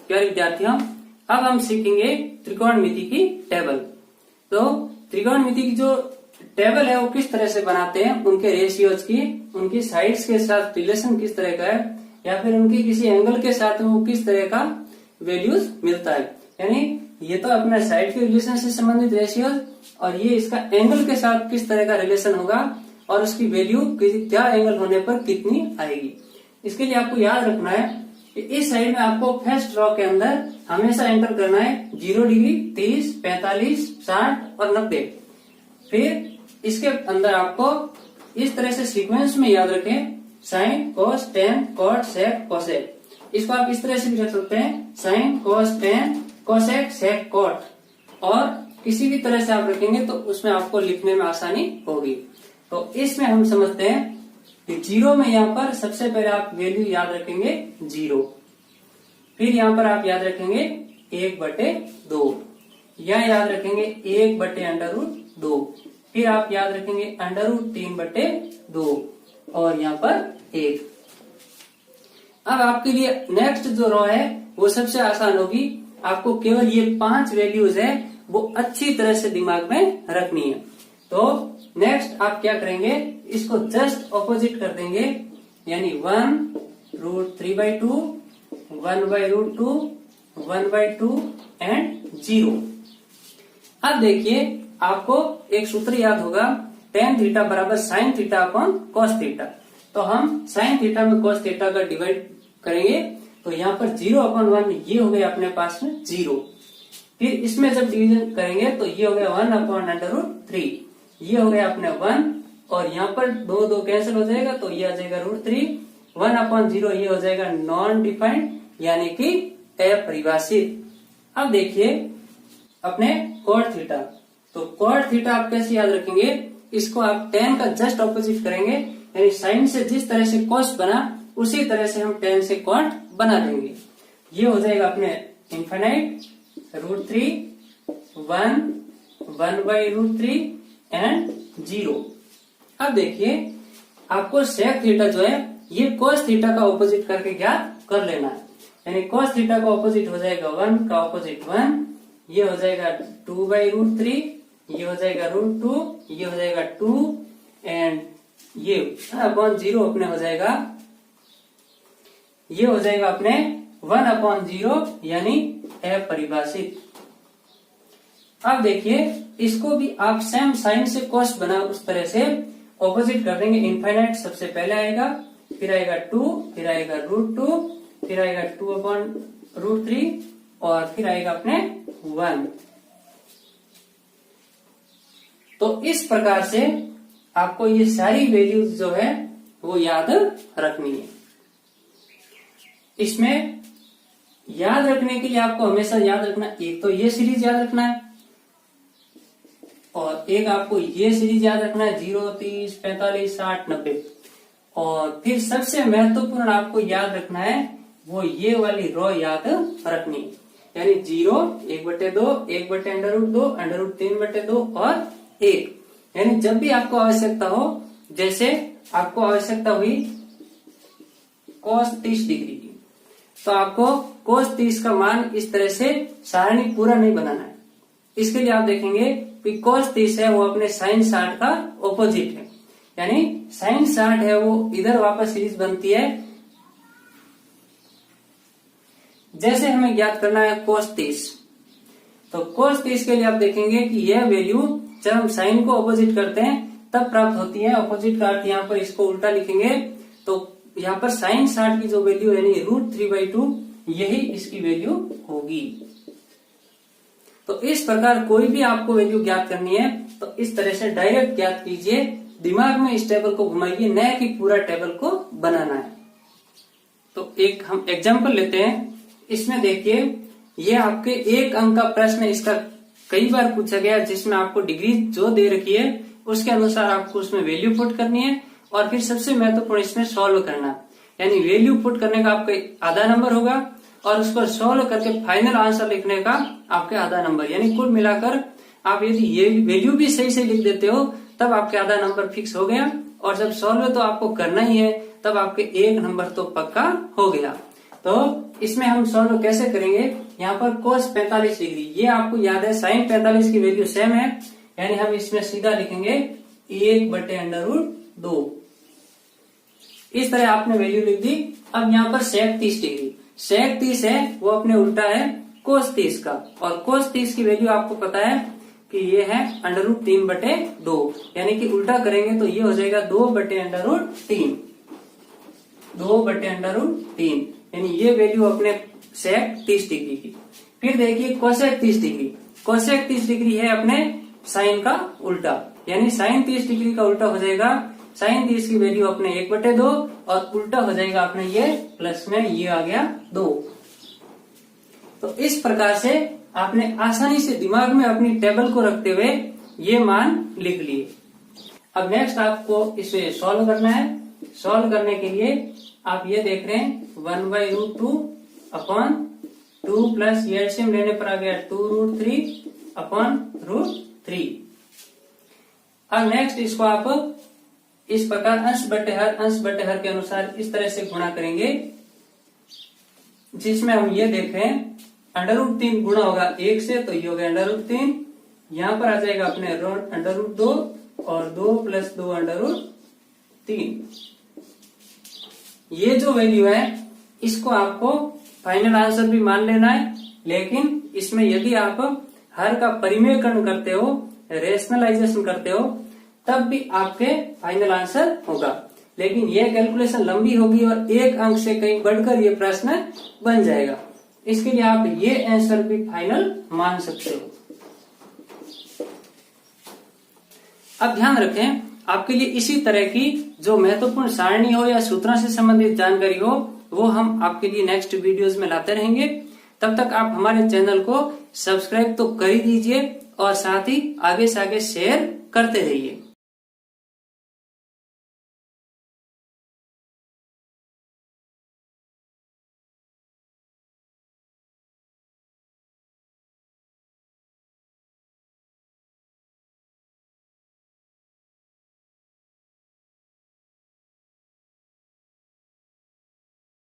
प्यारे विद्यार्थियों, अब हम सीखेंगे त्रिकोणमिति की टेबल। तो त्रिकोणमिति की जो टेबल है वो किस तरह से बनाते हैं, उनके रेशियोज की, उनकी साइड्स के साथ रिलेशन किस तरह का है, या फिर उनकी किसी एंगल के साथ वो किस तरह का वैल्यूज मिलता है। यानी ये तो अपना साइड के रिलेशन से संबंधित रेशियोज, और ये इसका एंगल के साथ किस तरह का रिलेशन होगा और उसकी वैल्यू क्या एंगल होने पर कितनी आएगी। इसके लिए आपको याद रखना है कि इस साइड में आपको फर्स्ट रो के अंदर हमेशा एंटर करना है 0 डिग्री, 30, 45, 60 और 90। फिर इसके अंदर आपको इस तरह से सीक्वेंस में याद रखें साइन, कोस, टेन, कॉट, सेक, कोसेक। इसको आप इस तरह से भी रख सकते हैं साइन, कोस, टेन, कोसेक, सेक, कॉट, और किसी भी तरह से आप रखेंगे तो उसमें आपको लिखने में आसानी होगी। तो इसमें हम समझते हैं कि 0 में यहाँ पर सबसे पहले आप वैल्यू याद रखेंगे 0, फिर यहाँ पर आप याद रखेंगे 1/2, या याद रखेंगे 1/√2, फिर आप याद रखेंगे √3/2 और यहाँ पर 1। अब आपके लिए नेक्स्ट जो रो है वो सबसे आसान होगी। आपको केवल ये 5 वैल्यूज है वो अच्छी तरह से दिमाग में रखनी है। तो नेक्स्ट आप क्या करेंगे, इसको जस्ट ऑपोजिट कर देंगे, यानी 1√3/2, 1/√2, 1/2 एंड 0। अब देखिए आपको एक सूत्र याद होगा, tan थीटा बराबर sin theta upon cos theta. तो हम sin थीटा में cos थीटा का डिवाइड करेंगे, तो यहाँ पर 0/1 ये हो गया अपने पास में 0। फिर इसमें जब डिवीजन करेंगे तो ये हो गया 1/√3, ये हो गया अपने 1, और यहाँ पर 2 कैंसिल हो जाएगा तो ये आ जाएगा √3, 1/0 ये हो जाएगा नॉन डिफाइंड यानी कि अपरिभाषित। अब देखिए अपने cot थीटा, तो cot थीटा आप कैसे याद रखेंगे, इसको आप tan का जस्ट ऑपोजिट करेंगे, यानी sin से जिस तरह से cos बना उसी तरह से हम tan से cot बना देंगे। ये हो जाएगा अपने इनफाइनाइट, √3, 1, 1/√3 एंड 0। अब देखिए आपको sec थीटा जो है ये cos थीटा का ऑपोजिट करके ज्ञात कर लेना है। यानी cos थीटा का ऑपोजिट हो जाएगा 1 का ऑपोजिट 1, ये हो जाएगा 2/√3, ये हो जाएगा √2, ये हो जाएगा 2 एंड ये 1/0 अपने हो जाएगा, ये हो जाएगा अपने 1/0 यानी अपरिभाषित। अब देखिए इसको भी आप सेम साइन से cos बना उस तरह से ऑपोजिट कर देंगे। इनफाइनाइट सबसे पहले आएगा, फिर आएगा 2, फिर आएगा √2, फिर आएगा 2/√3 और फिर आएगा अपने 1। तो इस प्रकार से आपको ये सारी वैल्यूज जो है वो याद रखनी है। इसमें याद रखने के लिए आपको हमेशा याद रखना, एक तो ये सीरीज याद रखना है और एक आपको ये सीरीज याद रखना है 0, 30, 45, 60, 90, और फिर सबसे महत्वपूर्ण आपको याद रखना है वो ये वाली रो याद रखनी है, यानी 0, 1/2, 1/√2, √3/2 और 1। यानी जब भी आपको आवश्यकता हो, जैसे आपको आवश्यकता हुई cos 30 डिग्री की, तो आपको cos 30 का मान इस तरह से सारणी पूरा नहीं बनाना है। इसके लिए आप देखेंगे कि cos 30 है वो अपने sin 60 का ऑपोजिट है, यानी sin 60 है वो इधर वापस सीरीज बनती है। जैसे हमें ज्ञात करना है cos 30, तो cos 30 के लिए आप देखेंगे कि यह वैल्यू जब हम साइन को ऑपोजिट करते हैं तब प्राप्त होती है। ऑपोजिट का अर्थ यहाँ पर इसको उल्टा लिखेंगे तो यहाँ पर sin 60 की जो वैल्यू यानी √3/2 यही इसकी वैल्यू होगी। तो इस प्रकार कोई भी आपको वैल्यू ज्ञात करनी है तो इस तरह से डायरेक्ट ज्ञात कीजिए, दिमाग में इस टेबल को घुमाइए, न कि पूरा टेबल को बनाना है। तो एक हम एग्जाम्पल लेते हैं। इसमें देखिए ये आपके 1 अंक का प्रश्न है, इसका कई बार पूछा गया, जिसमें आपको डिग्री जो दे रखी है उसके अनुसार आपको उसमें वैल्यू पुट करनी है और फिर सबसे महत्वपूर्ण इसमें सॉल्व करना, यानी वैल्यू पुट करने का आपका आधा नंबर होगा और उसको सॉल्व करके फाइनल आंसर लिखने का आपके आधा नंबर, यानी कुल मिलाकर आप यदि ये वैल्यू भी सही से लिख देते हो तब आपके आधा नंबर फिक्स हो गया, और जब सॉल्व तो आपको करना ही है तब आपके 1 नंबर तो पक्का हो गया। तो इसमें हम सॉल्व कैसे करेंगे, यहाँ पर cos 45 डिग्री, ये आपको याद है sin 45 की वैल्यू सेम है, यानी हम इसमें सीधा लिखेंगे 1/√2। इस तरह आपने वैल्यू लिख दी। अब यहाँ पर sec 30 डिग्री, sec 30 है वो अपने उल्टा है cos 30 का, और cos 30 की वैल्यू आपको पता है कि ये है √3/2, यानी कि उल्टा करेंगे तो ये हो जाएगा 2/√3, 2/√3, यानी ये वैल्यू अपने sec 30 डिग्री की। फिर देखिए cosec 30 डिग्री, cosec 30 डिग्री है अपने साइन का उल्टा, यानी sin 30 डिग्री का उल्टा हो जाएगा sin 30 की वैल्यू अपने 1/2 और उल्टा हो जाएगा अपने ये प्लस में ये आ गया 2। तो इस प्रकार से आपने आसानी से दिमाग में अपनी टेबल को रखते हुए ये मान लिख लिए। अब नेक्स्ट आपको इसे सॉल्व करना है। सॉल्व करने के लिए आप ये देख रहे हैं 1/√2/2 प्लस एलसीएम लेने पर आ गया 2√3/√3। अब नेक्स्ट इसको आप इस प्रकार अंश बटे हर के अनुसार इस तरह से गुणा करेंगे, जिसमें हम ये देख रहे हैं √3 गुणा होगा 1 से, तो ये हो गया √3, यहां पर आ जाएगा अपने √2 और 2 + 2√3। ये जो वैल्यू है इसको आपको फाइनल आंसर भी मान लेना है, लेकिन इसमें यदि आप हर का परिमेयकरण करते हो, रेशनलाइजेशन करते हो, तब भी आपके फाइनल आंसर होगा। लेकिन ये कैलकुलेशन लंबी होगी और एक अंक से कहीं बढ़कर ये प्रश्न बन जाएगा, इसके लिए आप ये आंसर भी फाइनल मान सकते हो। अब ध्यान रखें, आपके लिए इसी तरह की जो महत्वपूर्ण सारणी हो या सूत्रों से संबंधित जानकारी हो, वो हम आपके लिए नेक्स्ट वीडियोस में लाते रहेंगे। तब तक आप हमारे चैनल को सब्सक्राइब तो कर ही दीजिए और साथ ही आगे से आगे शेयर करते रहिए।